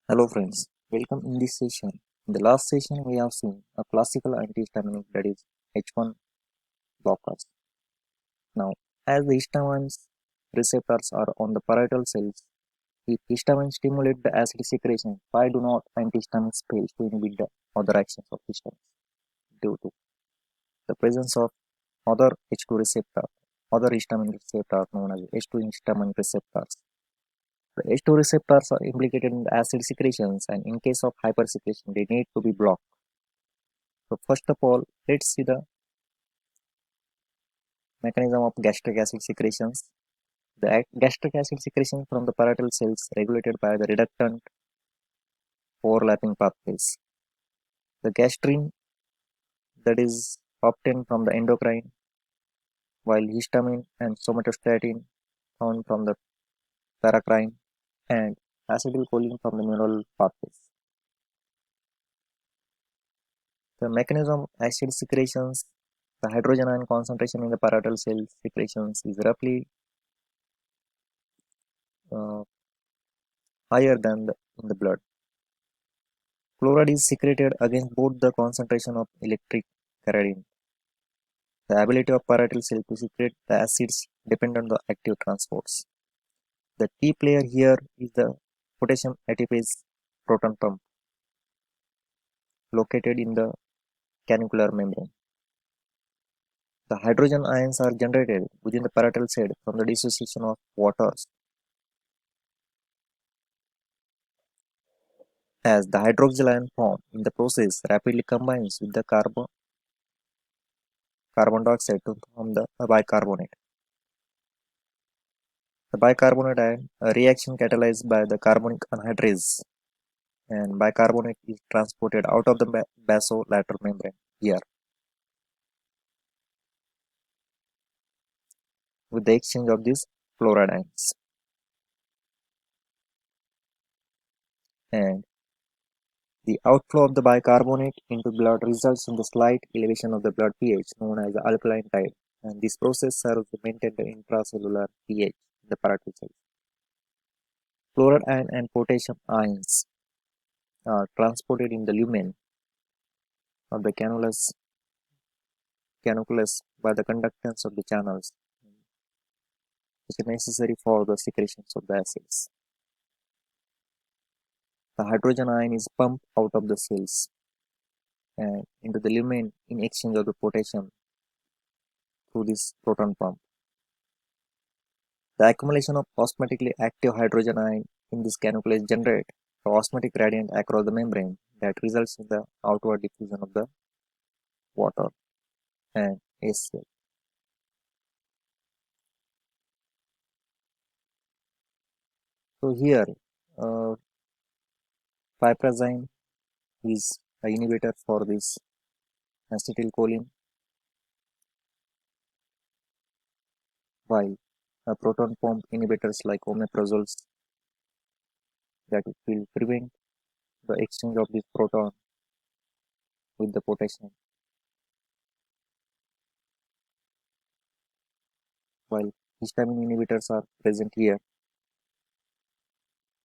Hello friends, welcome in this session. In the last session we have seen a classical antihistaminic that is H1 blockers. Now, as the histamine receptors are on the parietal cells, if histamine stimulate the acid secretion, why do not antihistamines fail to inhibit the other actions of histamine? Due to the presence of other H2 receptor, other histamine receptor known as H2 histamine receptors. The H2 receptors are implicated in the acid secretions and in case of hypersecretion they need to be blocked. So first of all, let's see the mechanism of gastric acid secretions. The gastric acid secretion from the parietal cells regulated by the reductant overlapping pathways. The gastrin that is obtained from the endocrine, while histamine and somatostatin found from the paracrine and acetylcholine from the neural pathways. The mechanism of acid secretions, the hydrogen ion concentration in the parietal cell secretions is roughly uh, higher than in the blood. Chloride is secreted against both the concentration of electric gradient. The ability of parietal cell to secrete the acids depend on the active transports. The key player here is the potassium ATPase proton pump located in the cannular membrane. The hydrogen ions are generated within the parietal cell from the dissociation of waters. As the hydroxyl ion formed in the process rapidly combines with the carbon dioxide to form the bicarbonate. The bicarbonate ion, a reaction catalyzed by the carbonic anhydrase, and bicarbonate is transported out of the basolateral membrane here with the exchange of these chloride ions. And the outflow of the bicarbonate into blood results in the slight elevation of the blood pH known as the alkaline tide, and this process serves to maintain the intracellular pH in the parietal cells. Chloride ion and potassium ions are transported in the lumen of the cannuculus by the conductance of the channels, which are necessary for the secretions of the acids. The hydrogen ion is pumped out of the cells and into the lumen in exchange of the potassium through this proton pump. The accumulation of osmotically active hydrogen ion in this cannuculus generates the osmotic gradient across the membrane that results in the outward diffusion of the water and HCl. So here, uh, piperazine is a inhibitor for this acetylcholine, while proton pump inhibitors like omeprazoles that will prevent the exchange of this proton with the potassium, while histamine inhibitors are present here.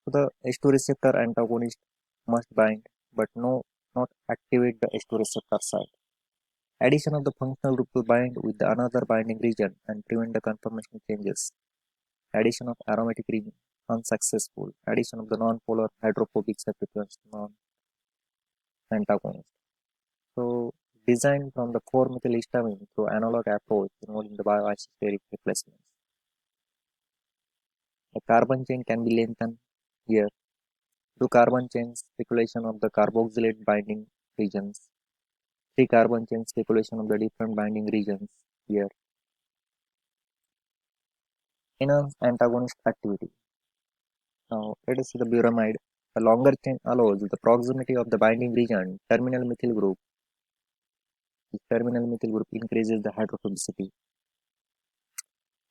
So the H2 receptor antagonist must bind but not activate the H2 receptor site. Addition of the functional group will bind with the another binding region and prevent the conformational changes. Addition of aromatic ring unsuccessful. Addition of the non-polar hydrophobic substituents non-antagonist. So designed from the 4-methyl histamine through analog approach involving the bioallosteric replacements. The carbon chain can be lengthened here. 2 carbon chains speculation of the carboxylate binding regions. 3 carbon chain speculation of the different binding regions here. Enhance antagonist activity. Now let us see the buramide. The longer chain allows the proximity of the binding region terminal methyl group. This terminal methyl group increases the hydrophobicity.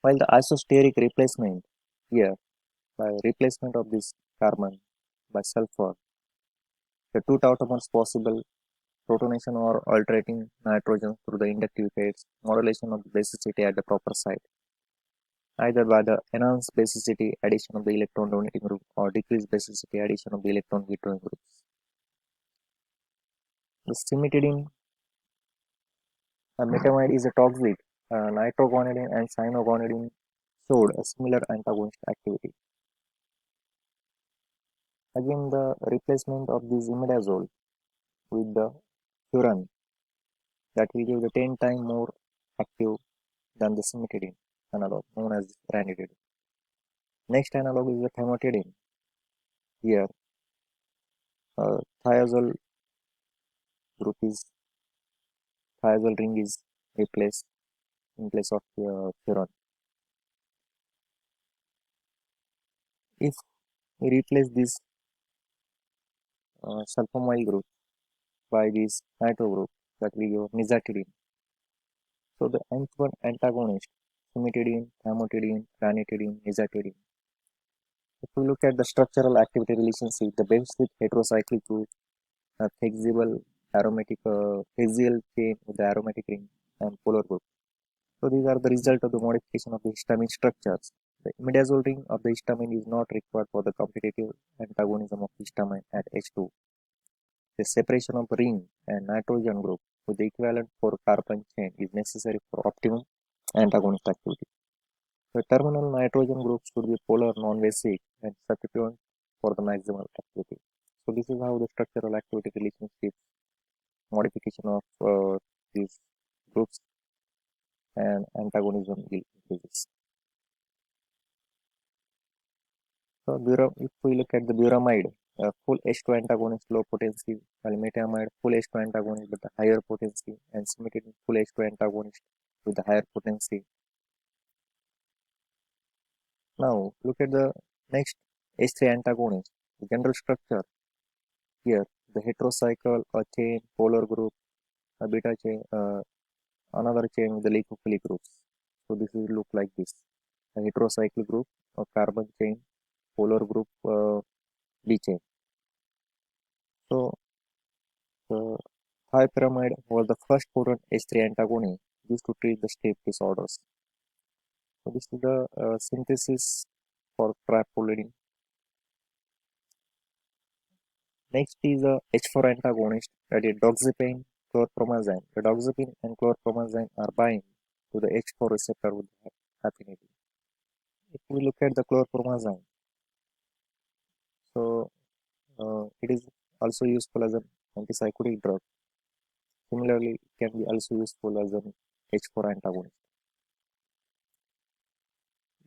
While the isosteric replacement here by replacement of this carbon by sulfur, the two tautomers possible protonation or alternating nitrogen through the inductive effects, modulation of the basicity at the proper site. either by the enhanced basicity addition of the electron donating group or decreased basicity addition of the electron withdrawing groups. The cimetidine metamide is a toxic. Nitroguanidine and cyanoguanidine showed a similar antagonist activity. Again, the replacement of this imidazole with the furan that will give the 10 times more active than the cimetidine analog known as ranitidine. Next analog is the famotidine. Here, thiazole group is thiazole ring is replaced in place of furan. If we replace this sulfonyl group by this nitro group, that we give nizatidine. So the nth antagonist, cimetidine, famotidine, ranitidine, nizatidine. If we look at the structural activity relationship, the basic heterocyclic group, a flexible aromatic axial chain with the aromatic ring and polar group. So these are the result of the modification of the histamine structures. The imidazole ring of the histamine is not required for the competitive antagonism of histamine at H2. The separation of ring and nitrogen group with the equivalent for carbon chain is necessary for optimum antagonist activity. The terminal nitrogen group should be polar non-basic and substituent for the maximal activity. So this is how the structural activity relationship modification of these groups and antagonism will increases. So if we look at the buramide, full H2 antagonist low potency, while metamide full H2 antagonist with the higher potency, and cimetidine full H2 antagonist with the higher potency. Now look at the next H3 antagonist. The general structure here, the heterocycle, a chain, polar group, a beta chain, another chain with the lipophilic groups. So this will look like this: a heterocyclic group, a carbon chain, polar group, D chain. So the thiopyramide was the first potent H3 antagonist used to treat the sleep disorders. So this is the synthesis for triptolidine. Next is a H4 antagonist, that is doxepin, chlorpromazine. The doxepin and chlorpromazine are bind to the H4 receptor with affinity. If we look at the chlorpromazine, so it is also useful as an antipsychotic drug. Similarly, it can be also useful as an H4 antagonist.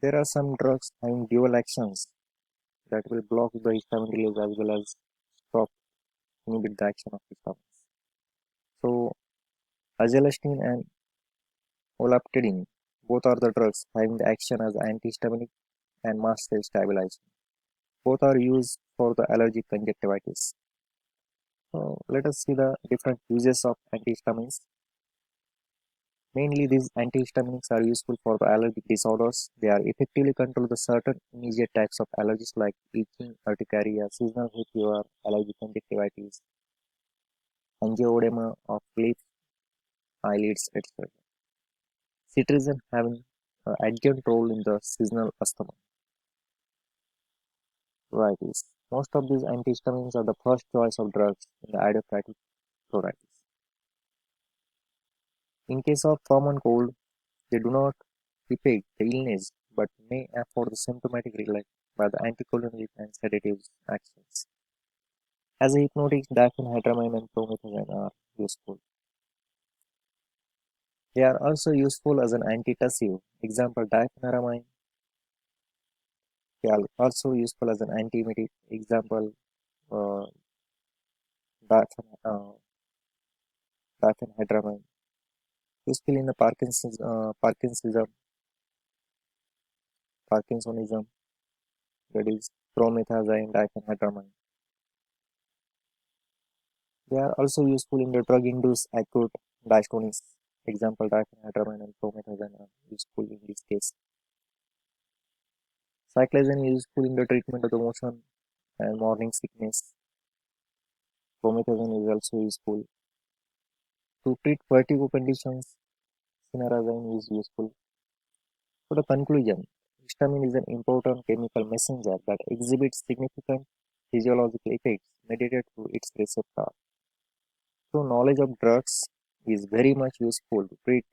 There are some drugs having dual actions that will block the histamine release as well as stop inhibit the action of histamine. So azelastine and olaptidine, both are the drugs having the action as antihistaminic and mast cell stabilization. Both are used for the allergic conjunctivitis. So let us see the different uses of antihistamines. Mainly these antihistaminics are useful for the allergic disorders. They are effectively control the certain immediate types of allergies like itching, urticaria, seasonal hay fever, allergic conjunctivitis, angioedema of lips, eyelids, etc. Cetirizine having an adjunct role in the seasonal asthma. Varieties. Most of these antihistamines are the first choice of drugs in the idiopathic pruritus. In case of common cold, they do not depict the illness but may afford the symptomatic relief by the anticholinergic and sedative actions. As a hypnotic, diphenhydramine and promethazine are useful. They are also useful as an antitussive. Example, diphenhydramine. They are also useful as an antiemetic. Example, uh, diphenhydramine. Useful in the Parkinsonism, that is promethazine, diphenhydramine. They are also useful in the drug-induced acute dystonia. Example, diphenhydramine and promethazine are useful in this case. Cyclizine is useful in the treatment of the motion and morning sickness. Promethazine is also useful. To treat vertigo conditions, cinnarizine is useful. So the conclusion, Histamine is an important chemical messenger that exhibits significant physiological effects mediated through its receptor. So knowledge of drugs is very much useful to treat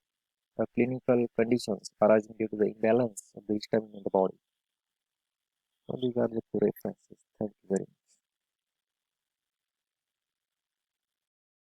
the clinical conditions arising due to the imbalance of the histamine in the body. So these are the two references. Thank you very much.